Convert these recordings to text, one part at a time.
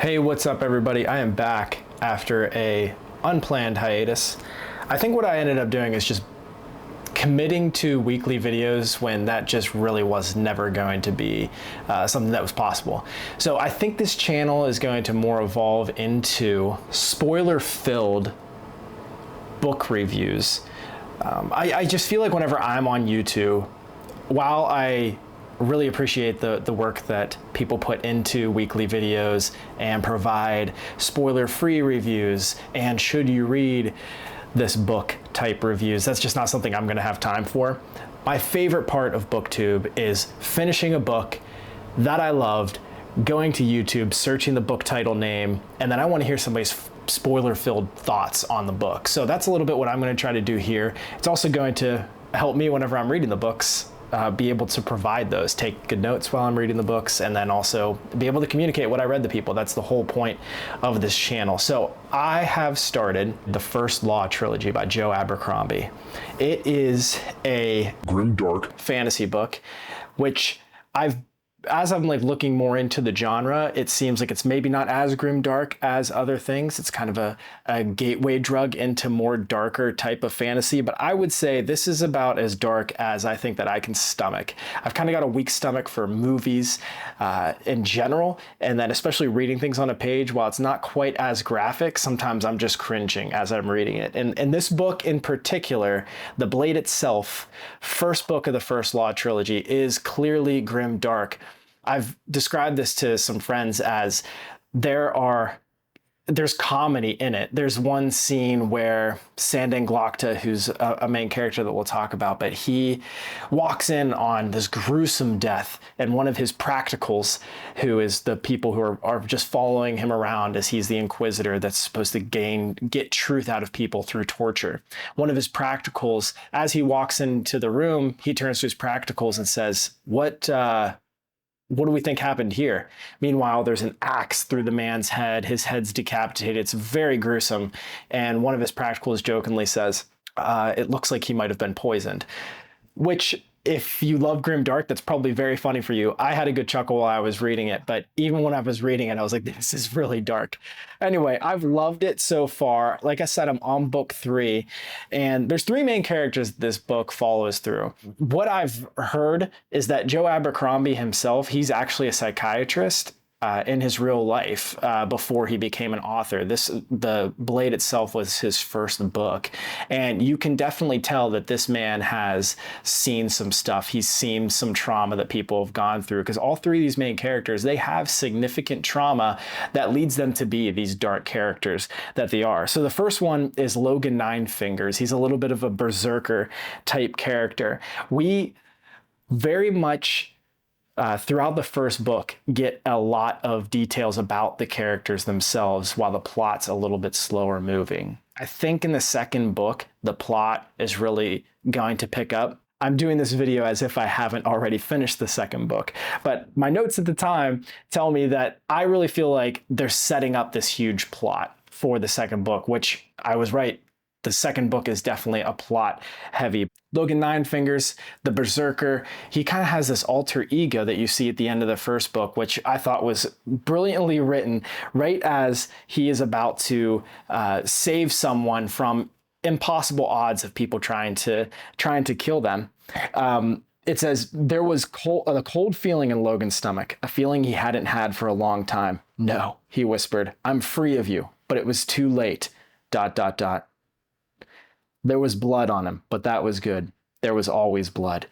Hey, what's up everybody? I am back after a unplanned hiatus. I think what I ended up doing is just committing to weekly videos when that just really was never going to be something that was possible. So I think this channel is going to more evolve into spoiler-filled book reviews. I just feel like whenever I'm on YouTube, while I really appreciate the work that people put into weekly videos and provide spoiler-free reviews and should you read this book type reviews, that's just not something I'm going to have time for. My favorite part of BookTube is finishing a book that I loved, going to YouTube, searching the book title name, and then I want to hear somebody's spoiler-filled thoughts on the book. So that's a little bit what I'm going to try to do here. It's also going to help me whenever I'm reading the books be able to provide those, take good notes while I'm reading the books, and then also be able to communicate what I read to people. That's the whole point of this channel. So I have started The First Law trilogy by Joe Abercrombie. It is a grimdark fantasy book, which as I'm like looking more into the genre, it seems like it's maybe not as grimdark as other things. It's kind of a gateway drug into more darker type of fantasy, but I would say this is about as dark as I think that I can stomach. I've kind of got a weak stomach for movies in general, and then especially reading things on a page, while it's not quite as graphic, sometimes I'm just cringing as I'm reading it. And this book in particular, The Blade itself, first book of the First Law trilogy, is clearly grimdark. I've described this to some friends as there's comedy in it. There's one scene where Sandang Glokta, who's a main character that we'll talk about, but he walks in on this gruesome death, and one of his practicals, who is the people who are just following him around as he's the inquisitor that's supposed to get truth out of people through torture. One of his practicals, as he walks into the room, he turns to his practicals and says, what do we think happened here? Meanwhile, there's an axe through the man's head. His head's decapitated. It's very gruesome. And one of his practicals jokingly says, it looks like he might have been poisoned. Which, if you love grimdark, that's probably very funny for you. I had a good chuckle while I was reading it, but even when I was reading it, I was like, this is really dark. Anyway, I've loved it so far. Like I said, I'm on book 3, and there's 3 main characters this book follows through. What I've heard is that Joe Abercrombie himself, he's actually a psychiatrist in his real life before he became an author. The Blade itself was his first book, and you can definitely tell that this man has seen some stuff. He's seen some trauma that people have gone through, because all 3 of these main characters, they have significant trauma that leads them to be these dark characters that they are. So the first one is Logan Ninefingers. He's a little bit of a berserker type character. We very much throughout the first book get a lot of details about the characters themselves, while the plot's a little bit slower moving. I think in the second book, the plot is really going to pick up. I'm doing this video as if I haven't already finished the second book, but my notes at the time tell me that I really feel like they're setting up this huge plot for the second book, which I was right. The second book is definitely a plot heavy. Logan Ninefingers, the berserker, he kind of has this alter ego that you see at the end of the first book, which I thought was brilliantly written right as he is about to save someone from impossible odds of people trying to kill them. It says, there was a cold feeling in Logan's stomach, a feeling he hadn't had for a long time. No, he whispered, I'm free of you, but it was too late, ... There was blood on him, but that was good. There was always blood.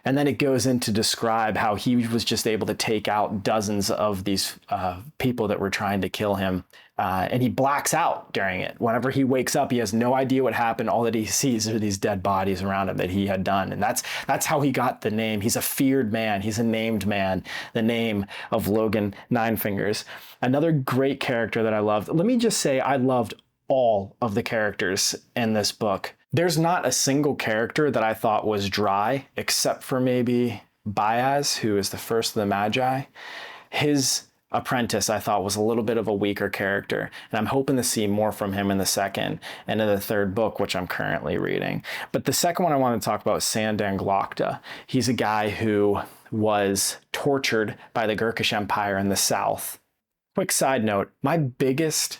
And then it goes in to describe how he was just able to take out dozens of these people that were trying to kill him. And he blacks out during it. Whenever he wakes up, he has no idea what happened. All that he sees are these dead bodies around him that he had done. And that's how he got the name. He's a feared man. He's a named man. The name of Logan Ninefingers. Another great character that I loved. Let me just say I loved all of the characters in this book. There's not a single character that I thought was dry, except for maybe Bayaz, who is the first of the Magi. His apprentice, I thought, was a little bit of a weaker character, and I'm hoping to see more from him in the second and in the third book, which I'm currently reading. But the second one I want to talk about is Sandang Glokta. He's a guy who was tortured by the Gurkish Empire in the south. Quick side note, my biggest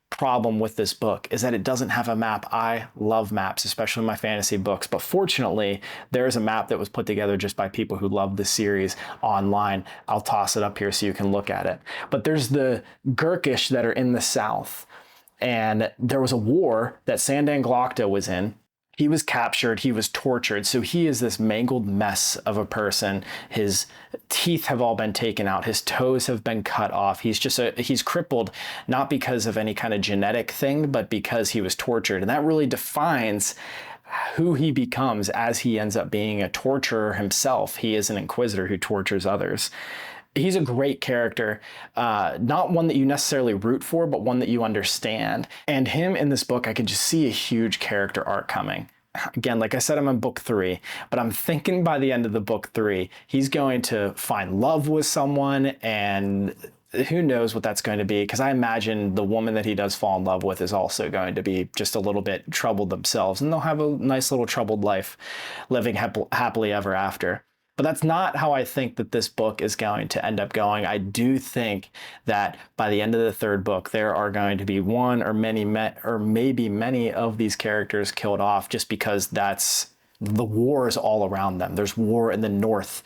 problem with this book is that it doesn't have a map. I love maps, especially my fantasy books, but fortunately there is a map that was put together just by people who love the series online. I'll toss it up here so you can look at it. But there's the Gurkish that are in the south, and there was a war that Sandan Glokta was in. He was captured, he was tortured, so he is this mangled mess of a person. His teeth have all been taken out, his toes have been cut off. He's crippled, not because of any kind of genetic thing, but because he was tortured. And that really defines who he becomes as he ends up being a torturer himself. He is an inquisitor who tortures others. He's a great character, not one that you necessarily root for, but one that you understand. And him in this book, I could just see a huge character arc coming. Again, like I said, I'm in book 3, but I'm thinking by the end of the book 3, he's going to find love with someone, and who knows what that's going to be, because I imagine the woman that he does fall in love with is also going to be just a little bit troubled themselves, and they'll have a nice little troubled life living happily ever after. But that's not how I think that this book is going to end up going. I do think that by the end of the 3rd book, there are going to be one or maybe many of these characters killed off, just because the war is all around them. There's war in the north,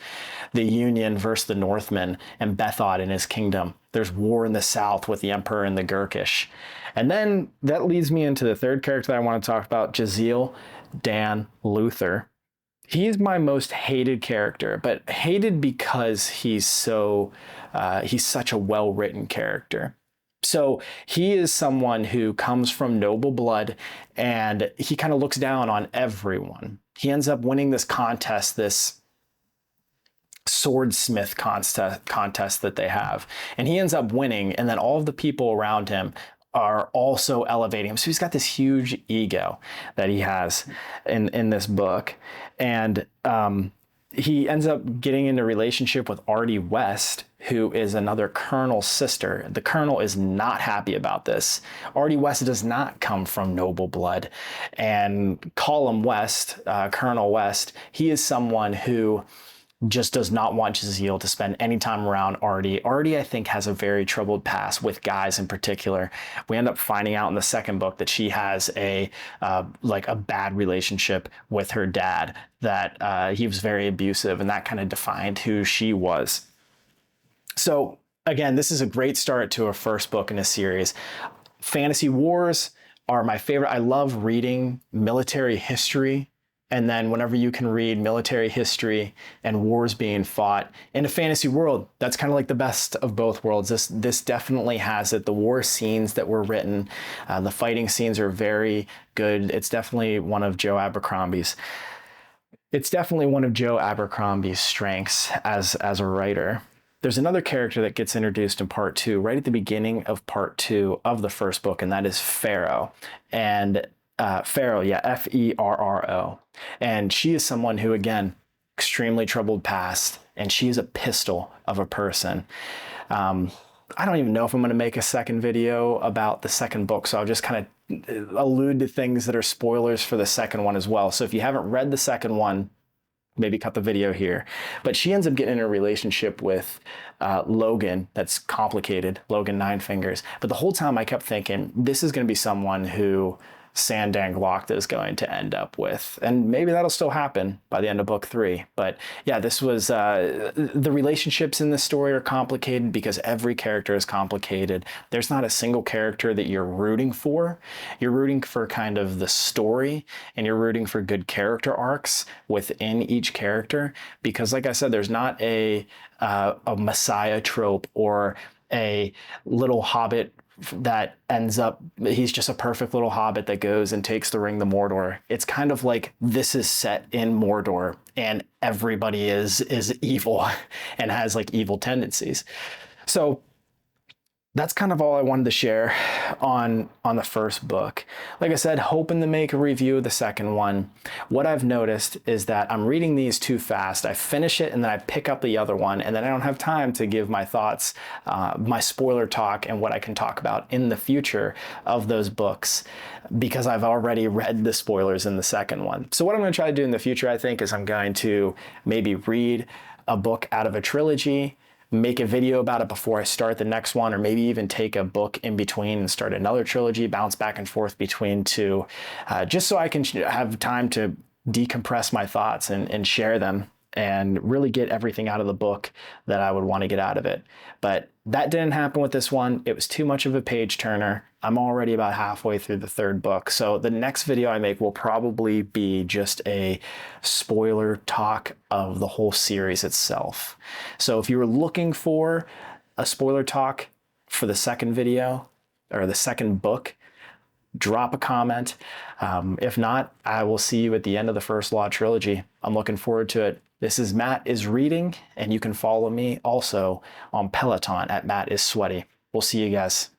the Union versus the Northmen and Bethod and his kingdom. There's war in the south with the Emperor and the Gurkish. And then that leads me into the 3rd character that I want to talk about, Jazeel Dan Luther. He's my most hated character, but hated because he's such a well-written character. So he is someone who comes from noble blood, and he kind of looks down on everyone. He ends up winning this contest, this swordsmith contest that they have, and he ends up winning, and then all of the people around him are also elevating him. So he's got this huge ego that he has in this book. And he ends up getting into a relationship with Artie West, who is another colonel's sister. The colonel is not happy about this. Artie West does not come from noble blood. And Colum West, Colonel West, he is someone who just does not want Jazeel to spend any time around Artie. Artie, I think, has a very troubled past with guys in particular. We end up finding out in the 2nd book that she has a bad relationship with her dad, that he was very abusive, and that kind of defined who she was. So again, this is a great start to a 1st book in a series. Fantasy wars are my favorite. I love reading military history. And then whenever you can read military history and wars being fought in a fantasy world, that's kind of like the best of both worlds. This definitely has it. The war scenes that were written, the fighting scenes are very good. It's definitely one of Joe Abercrombie's strengths as a writer. There's another character that gets introduced in part 2, right at the beginning of part 2 of the 1st book, and that is Ferro. And Ferro, Ferro. And she is someone who, again, extremely troubled past, and she is a pistol of a person. I don't even know if I'm going to make a 2nd video about the 2nd book, so I'll just kind of allude to things that are spoilers for the 2nd one as well. So if you haven't read the 2nd one, maybe cut the video here. But she ends up getting in a relationship with Logan that's complicated, Logan Nine Fingers. But the whole time I kept thinking, this is going to be someone who Sandan Glokta is going to end up with. And maybe that'll still happen by the end of book 3. But yeah, this was, the relationships in this story are complicated because every character is complicated. There's not a single character that you're rooting for. You're rooting for kind of the story, and you're rooting for good character arcs within each character. Because like I said, there's not a Messiah trope or a little hobbit that ends up, he's just a perfect little hobbit that goes and takes the ring to Mordor. It's kind of like this is set in Mordor and everybody is evil and has like evil tendencies. So that's kind of all I wanted to share on the 1st book. Like I said, hoping to make a review of the 2nd one. What I've noticed is that I'm reading these too fast. I finish it and then I pick up the other one, and then I don't have time to give my thoughts, my spoiler talk, and what I can talk about in the future of those books, because I've already read the spoilers in the 2nd one. So what I'm going to try to do in the future, I think, is I'm going to maybe read a book out of a trilogy, make a video about it before I start the next one, or maybe even take a book in between and start another trilogy, bounce back and forth between two, just so I can have time to decompress my thoughts and share them and really get everything out of the book that I would want to get out of it. But that didn't happen with this one. It was too much of a page turner. I'm already about halfway through the third book. So the next video I make will probably be just a spoiler talk of the whole series itself. So if you were looking for a spoiler talk for the second video or the second book, drop a comment. If not, I will see you at the end of the First Law trilogy. I'm looking forward to it. This is Matt is Reading, and you can follow me also on Peloton at Matt is Sweaty. We'll see you guys.